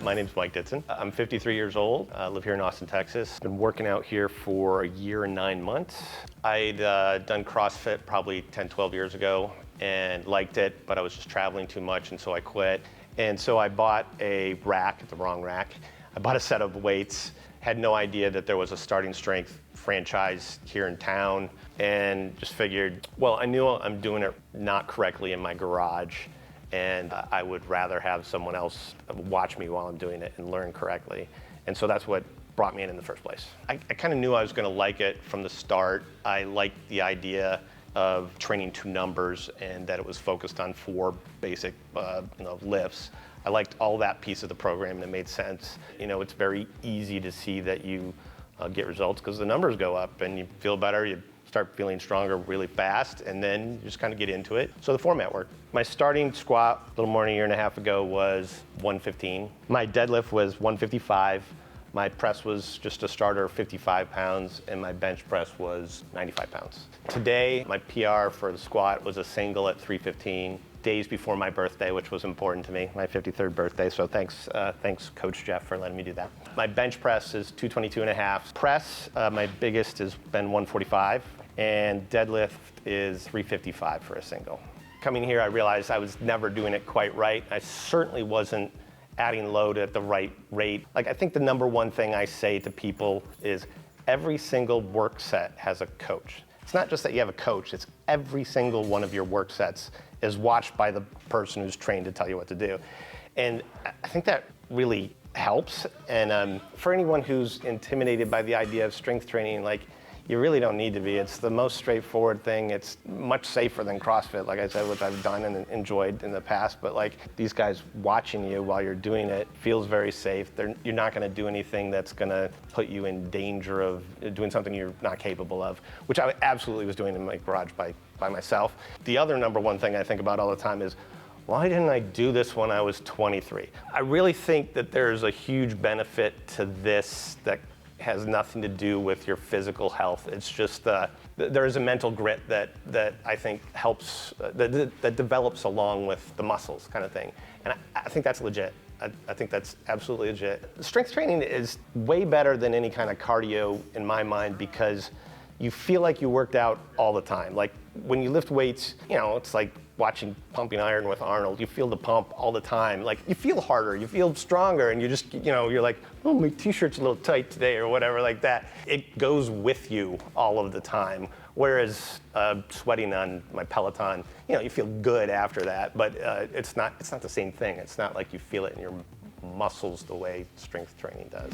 My name's Mike Ditson. I'm 53 years old. I live here in Austin, Texas. Been working out here for a year and 9 months. I'd done CrossFit probably 10, 12 years ago and liked it, but I was just traveling too much, and so I quit. And so I bought a rack, the wrong rack. I bought a set of weights, had no idea that there was a starting strength franchise here in town, and just figured, well, I knew I'm doing it not correctly in my garage, and I would rather have someone else watch me while I'm doing it and learn correctly. And so that's what brought me in the first place. I kind of knew I was going to like it from the start. I liked the idea of training to numbers and that it was focused on 4 basic lifts. I liked all that piece of the program, and it made sense. It's very easy to see that you get results because the numbers go up and you feel better, you start feeling stronger really fast, and then you just kind of get into it. So the format worked. My starting squat a little more than a year and a half ago was 115. My deadlift was 155. My press was just a starter, 55 pounds, and my bench press was 95 pounds. Today, my PR for the squat was a single at 315, days before my birthday, which was important to me, my 53rd birthday, so thanks Coach Jeff for letting me do that. My bench press is 222 and a half. Press, my biggest has been 145, and deadlift is 355 for a single. Coming here, I realized I was never doing it quite right. I certainly wasn't adding load at the right rate. I think the number one thing I say to people is every single work set has a coach. It's not just that you have a coach, it's every single one of your work sets is watched by the person who's trained to tell you what to do. And I think that really helps. And for anyone who's intimidated by the idea of strength training, you really don't need to be. It's the most straightforward thing. It's much safer than CrossFit, like I said, which I've done and enjoyed in the past. But these guys watching you while you're doing it feels very safe. You're not going to do anything that's going to put you in danger of doing something you're not capable of, which I absolutely was doing in my garage by myself. The other number one thing I think about all the time is, why didn't I do this when I was 23? I really think that there's a huge benefit to this that has nothing to do with your physical health. It's just there is a mental grit that I think helps, that develops along with the muscles kind of thing. And I think that's legit. I think that's absolutely legit. Strength training is way better than any kind of cardio in my mind because you feel like you worked out all the time. When you lift weights, it's like watching Pumping Iron with Arnold. You feel the pump all the time. You feel harder, you feel stronger, and you just, you're like, oh, my t-shirt's a little tight today or whatever like that. It goes with you all of the time. Whereas sweating on my Peloton, you feel good after that, but it's not the same thing. It's not like you feel it in your muscles the way strength training does.